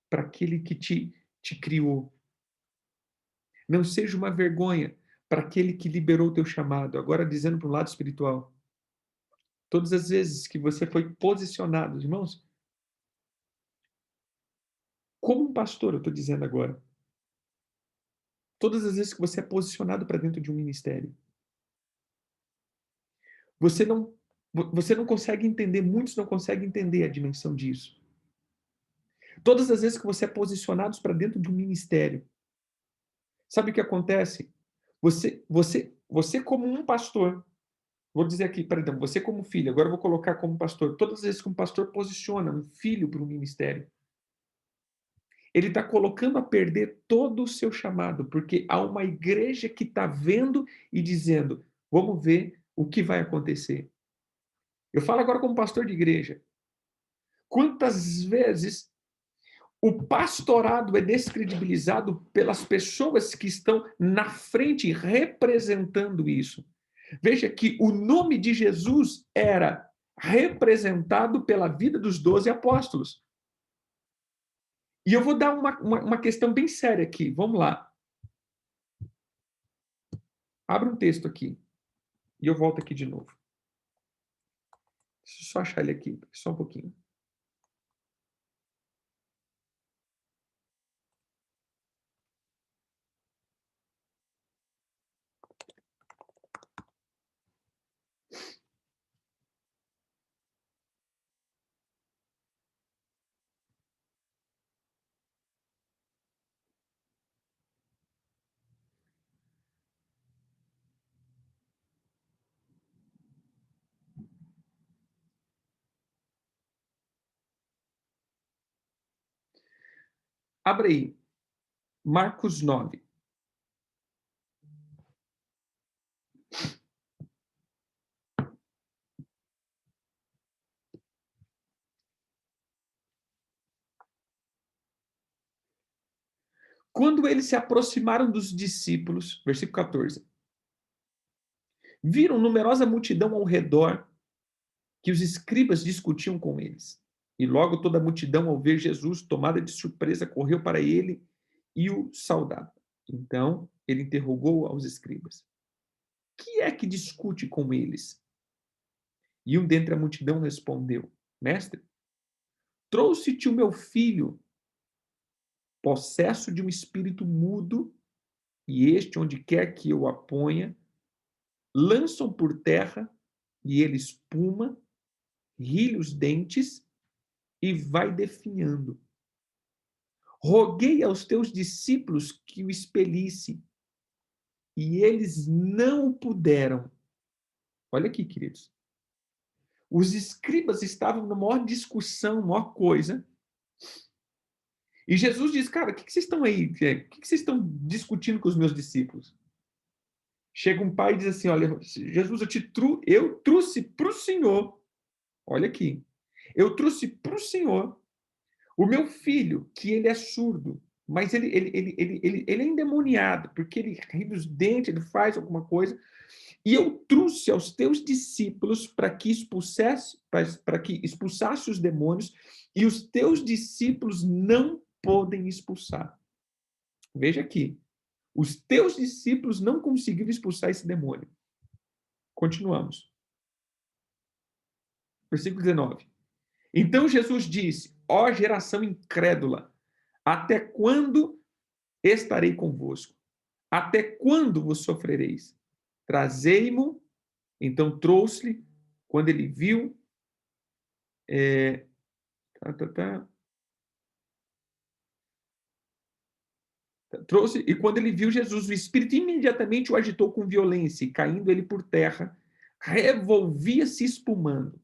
para aquele que te criou. Não seja uma vergonha para aquele que liberou o teu chamado. Agora, dizendo para o lado espiritual. Todas as vezes que você foi posicionado, irmãos, como um pastor, eu estou dizendo agora. Todas as vezes que você é posicionado para dentro de um ministério, você não, você não consegue entender, muitos não conseguem entender a dimensão disso. Todas as vezes que você é posicionado para dentro de um ministério, sabe o que acontece? Você como um pastor, vou dizer aqui, perdão, você como filho, agora eu vou colocar como pastor. Todas as vezes que um pastor posiciona um filho para um ministério, ele está colocando a perder todo o seu chamado, porque há uma igreja que está vendo e dizendo: vamos ver o que vai acontecer. Eu falo agora como pastor de igreja. Quantas vezes o pastorado é descredibilizado pelas pessoas que estão na frente representando isso? Veja que o nome de Jesus era representado pela vida dos 12 apóstolos. E eu vou dar uma questão bem séria aqui. Vamos lá. Abre um texto aqui. E eu volto aqui de novo. Deixa eu só achar ele aqui, só um pouquinho. Abre aí. Marcos 9. Quando eles se aproximaram dos discípulos, versículo 14, viram numerosa multidão ao redor, que os escribas discutiam com eles. E logo toda a multidão, ao ver Jesus, tomada de surpresa, correu para ele e o saudava. Então ele interrogou aos escribas: que é que discute com eles? E um dentre a multidão respondeu: Mestre, trouxe-te o meu filho, possesso de um espírito mudo, e este, onde quer que eu a ponha, lançam por terra, e ele espuma, rilha os dentes e vai definhando. Roguei aos teus discípulos que o expelisse, e eles não puderam. Olha aqui, queridos. Os escribas estavam na maior discussão, maior coisa. E Jesus diz: cara, o que vocês estão aí? O que vocês estão discutindo com os meus discípulos? Chega um pai e diz assim: olha, Jesus, eu trouxe para o Senhor, olha aqui, eu trouxe para o Senhor o meu filho, que ele é surdo, mas ele é endemoniado, porque ele ri dos dentes, ele faz alguma coisa, e eu trouxe aos teus discípulos para que expulsasse os demônios, e os teus discípulos não podem expulsar. Veja aqui, os teus discípulos não conseguiram expulsar esse demônio. Continuamos. Versículo 19. Então Jesus disse: ó geração incrédula, até quando estarei convosco? Até quando vos sofrereis? Trazei-mo. Então trouxe-lhe, quando ele viu, é, tá, tá, tá, trouxe, e quando ele viu Jesus, o Espírito imediatamente o agitou com violência, e caindo ele por terra, revolvia-se espumando.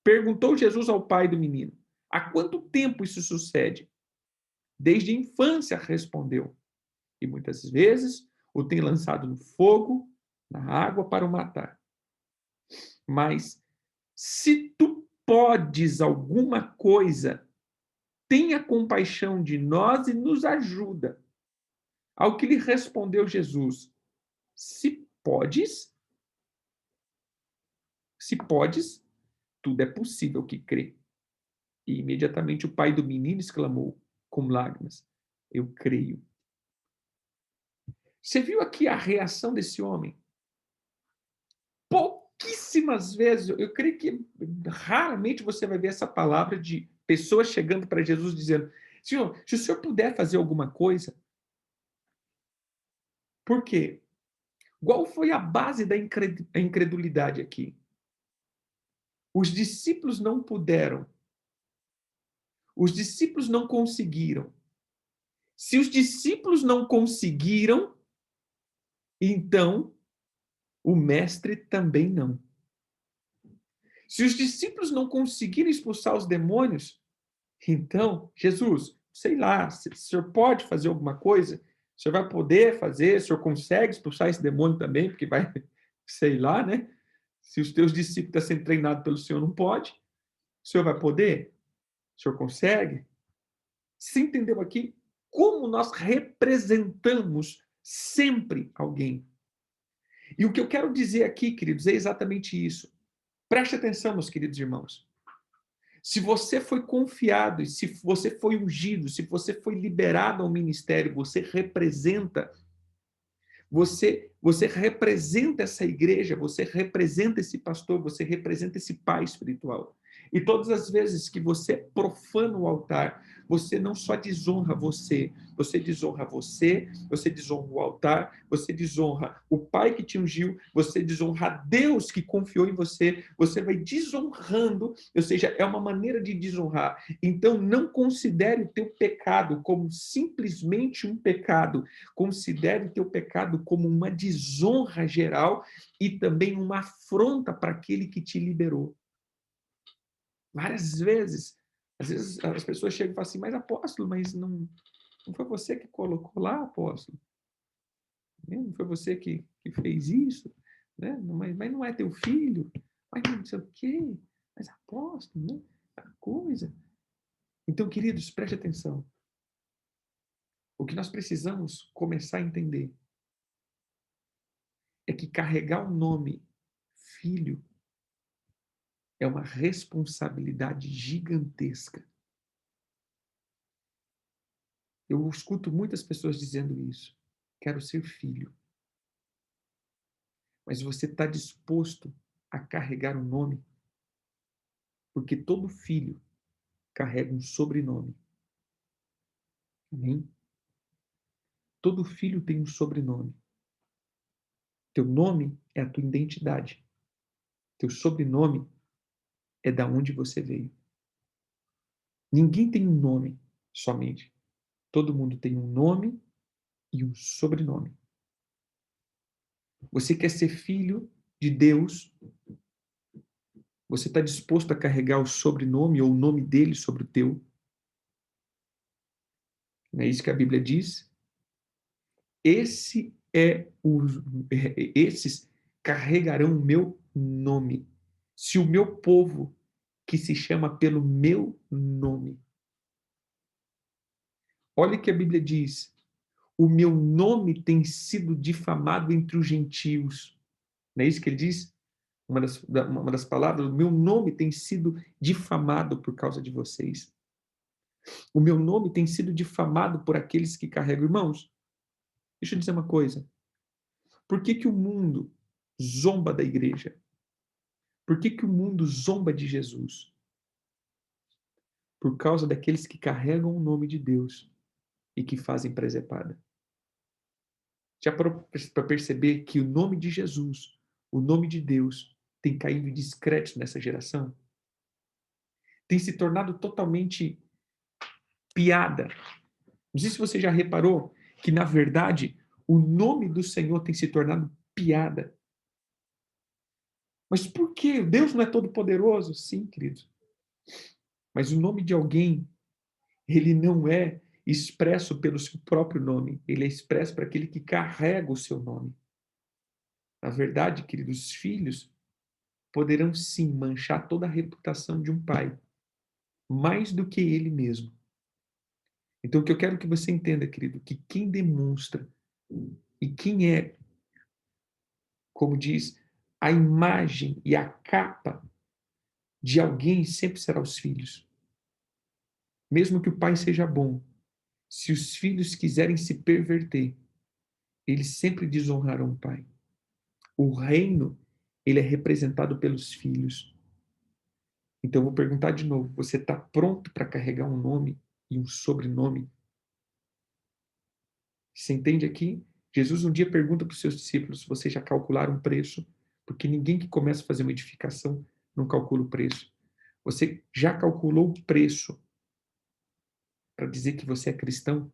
Perguntou Jesus ao pai do menino: há quanto tempo isso sucede? Desde a infância, respondeu. E muitas vezes o tem lançado no fogo, na água para o matar. Mas se tu podes alguma coisa, tenha compaixão de nós e nos ajuda. Ao que lhe respondeu Jesus: se podes, tudo é possível que crê. E imediatamente o pai do menino exclamou, com lágrimas: eu creio. Você viu aqui a reação desse homem? Pouquíssimas vezes, eu creio que raramente você vai ver essa palavra de pessoas chegando para Jesus dizendo: Senhor, se o senhor puder fazer alguma coisa. Por quê? Qual foi a base da incredulidade aqui? Os discípulos não puderam. Os discípulos não conseguiram. Se os discípulos não conseguiram, então o mestre também não. Se os discípulos não conseguiram expulsar os demônios, então, Jesus, sei lá, o senhor pode fazer alguma coisa? O senhor vai poder fazer? O senhor consegue expulsar esse demônio também? Porque vai, sei lá, né? Se os teus discípulos estão sendo treinados pelo Senhor, não pode. O senhor vai poder? O senhor consegue? Você entendeu aqui como nós representamos sempre alguém? E o que eu quero dizer aqui, queridos, é exatamente isso. Preste atenção, meus queridos irmãos. Se você foi confiado, e se você foi ungido, se você foi liberado ao ministério, você representa essa igreja, você representa esse pastor, você representa esse pai espiritual. E todas as vezes que você profana o altar, você não só desonra você desonra você desonra o altar, você desonra o pai que te ungiu, você desonra a Deus que confiou em você, você vai desonrando, ou seja, é uma maneira de desonrar. Então, não considere o teu pecado como simplesmente um pecado, considere o teu pecado como uma desonra geral e também uma afronta para aquele que te liberou. Várias vezes, às vezes as pessoas chegam e falam assim, mas apóstolo, mas não foi você que colocou lá, apóstolo? Não foi você que fez isso? Né? Mas não é teu filho? Mas não sei o quê? Mas apóstolo, né? A coisa. Então, queridos, preste atenção. O que nós precisamos começar a entender é que carregar o nome filho é uma responsabilidade gigantesca. Eu escuto muitas pessoas dizendo isso. Quero ser filho. Mas você está disposto a carregar um nome? Porque todo filho carrega um sobrenome. Amém? Todo filho tem um sobrenome. Teu nome é a tua identidade. Teu sobrenome é da onde você veio. Ninguém tem um nome somente. Todo mundo tem um nome e um sobrenome. Você quer ser filho de Deus? Você está disposto a carregar o sobrenome ou o nome dele sobre o teu? Não é isso que a Bíblia diz? Esses carregarão o meu nome. Se o meu povo, que se chama pelo meu nome. Olha o que a Bíblia diz. O meu nome tem sido difamado entre os gentios. Não é isso que ele diz? Uma das palavras, o meu nome tem sido difamado por causa de vocês. O meu nome tem sido difamado por aqueles que carregam. Irmãos, deixa eu dizer uma coisa. Por que o mundo zomba da igreja? Por que o mundo zomba de Jesus? Por causa daqueles que carregam o nome de Deus e que fazem presepada. Já para perceber que o nome de Jesus, o nome de Deus, tem caído em descrédito nessa geração? Tem se tornado totalmente piada. Não sei se você já reparou que, na verdade, o nome do Senhor tem se tornado piada. Mas por quê? Deus não é todo poderoso? Sim, querido. Mas o nome de alguém, ele não é expresso pelo seu próprio nome. Ele é expresso para aquele que carrega o seu nome. Na verdade, queridos, filhos poderão sim manchar toda a reputação de um pai, mais do que ele mesmo. Então, o que eu quero que você entenda, querido, que quem demonstra e quem é, como diz, a imagem e a capa de alguém sempre será os filhos. Mesmo que o pai seja bom, se os filhos quiserem se perverter, eles sempre desonrarão o pai. O reino, ele é representado pelos filhos. Então, eu vou perguntar de novo, você está pronto para carregar um nome e um sobrenome? Você entende aqui? Jesus um dia pergunta para os seus discípulos, vocês já calcularam o preço? Porque ninguém que começa a fazer uma edificação não calcula o preço. Você já calculou o preço para dizer que você é cristão?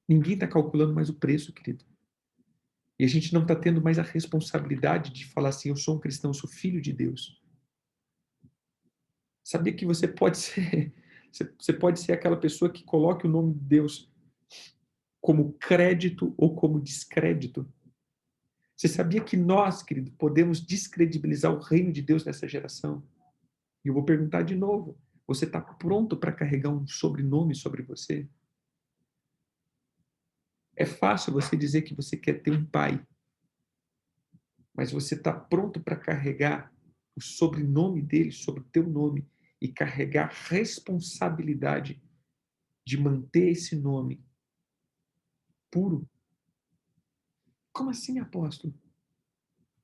Ninguém está calculando mais o preço, querido. E a gente não está tendo mais a responsabilidade de falar assim, eu sou um cristão, eu sou filho de Deus. Sabia que você pode ser, você pode ser aquela pessoa que coloque o nome de Deus como crédito ou como descrédito? Você sabia que nós, querido, podemos descredibilizar o reino de Deus nessa geração? E eu vou perguntar de novo, você está pronto para carregar um sobrenome sobre você? É fácil você dizer que você quer ter um pai, mas você está pronto para carregar o sobrenome dele sobre o teu nome e carregar a responsabilidade de manter esse nome puro? Como assim, apóstolo?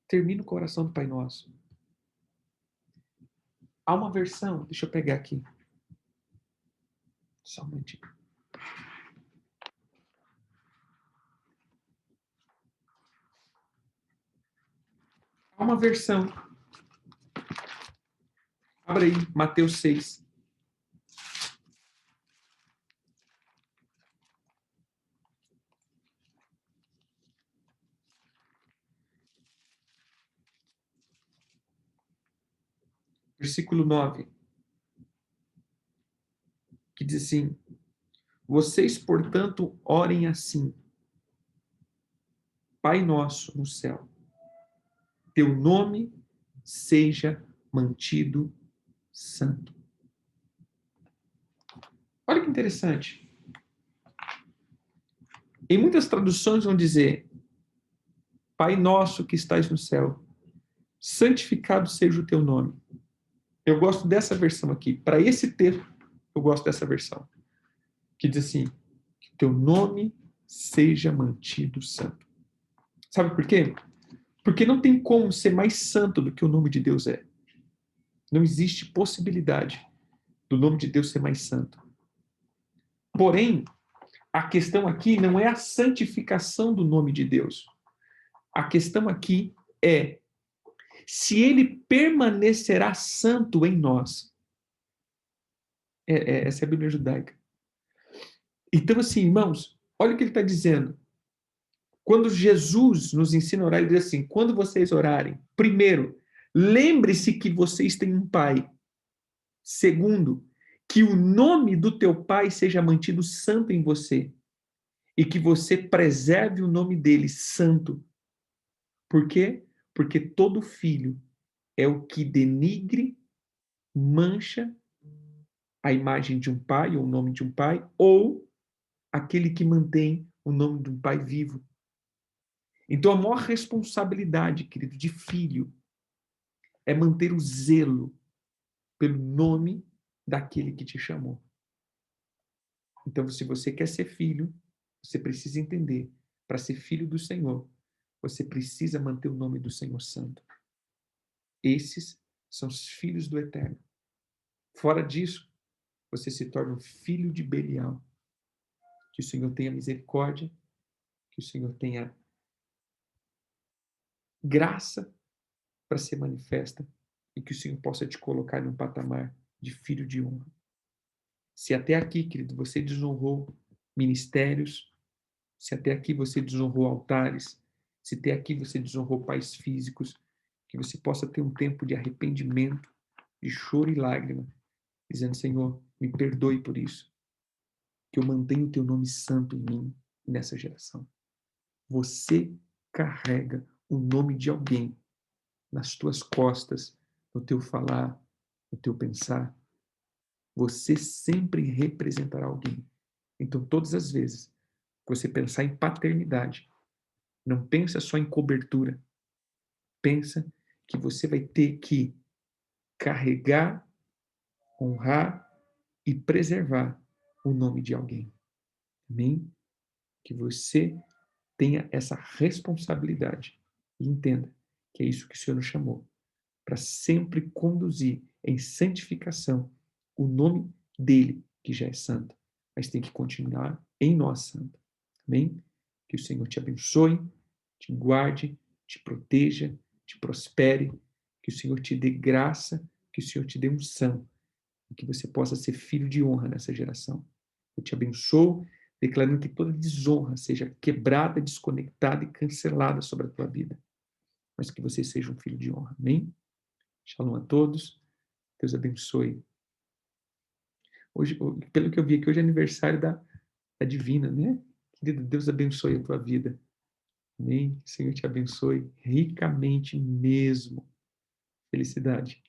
Termina o coração do Pai Nosso. Há uma versão, deixa eu pegar aqui. Só um momentinho. Há uma versão. Abra aí, Mateus 6. Versículo 9, que diz assim: vocês, portanto, orem assim: Pai nosso no céu, teu nome seja mantido santo. Olha que interessante. Em muitas traduções vão dizer: Pai nosso que estais no céu, santificado seja o teu nome. Eu gosto dessa versão aqui. Para esse texto, eu gosto dessa versão. Que diz assim: que teu nome seja mantido santo. Sabe por quê? Porque não tem como ser mais santo do que o nome de Deus é. Não existe possibilidade do nome de Deus ser mais santo. Porém, a questão aqui não é a santificação do nome de Deus. A questão aqui é se ele permanecerá santo em nós. Essa é a Bíblia judaica. Então, assim, irmãos, olha o que ele está dizendo. Quando Jesus nos ensina a orar, ele diz assim: quando vocês orarem, primeiro, lembre-se que vocês têm um Pai. Segundo, que o nome do teu Pai seja mantido santo em você e que você preserve o nome dele santo. Por quê? Porque todo filho é o que denigre, mancha a imagem de um pai ou o nome de um pai, ou aquele que mantém o nome de um pai vivo. Então, a maior responsabilidade, querido, de filho é manter o zelo pelo nome daquele que te chamou. Então, se você quer ser filho, você precisa entender, para ser filho do Senhor, você precisa manter o nome do Senhor santo. Esses são os filhos do Eterno. Fora disso, você se torna um filho de Belial. Que o Senhor tenha misericórdia, que o Senhor tenha graça para ser manifesta e que o Senhor possa te colocar num patamar de filho de honra. Se até aqui, querido, você desonrou ministérios, se até aqui você desonrou altares, se até aqui você desonrou pais físicos, que você possa ter um tempo de arrependimento, de choro e lágrima, dizendo: Senhor, me perdoe por isso, que eu mantenho o teu nome santo em mim, nessa geração. Você carrega o nome de alguém nas tuas costas, no teu falar, no teu pensar. Você sempre representará alguém. Então, todas as vezes que você pensar em paternidade, não pensa só em cobertura. Pensa que você vai ter que carregar, honrar e preservar o nome de alguém. Amém? Que você tenha essa responsabilidade e entenda que é isso que o Senhor nos chamou, para sempre conduzir em santificação o nome dele, que já é santo, mas tem que continuar em nós santo. Amém? Que o Senhor te abençoe, te guarde, te proteja, te prospere, que o Senhor te dê graça, que o Senhor te dê unção e que você possa ser filho de honra nessa geração. Eu te abençoo, declarando que toda desonra seja quebrada, desconectada e cancelada sobre a tua vida, mas que você seja um filho de honra. Amém? Shalom a todos. Deus abençoe. Hoje, pelo que eu vi aqui, hoje é aniversário da Divina, né? Querido, Deus abençoe a tua vida. Amém? Que o Senhor te abençoe ricamente mesmo. Felicidade.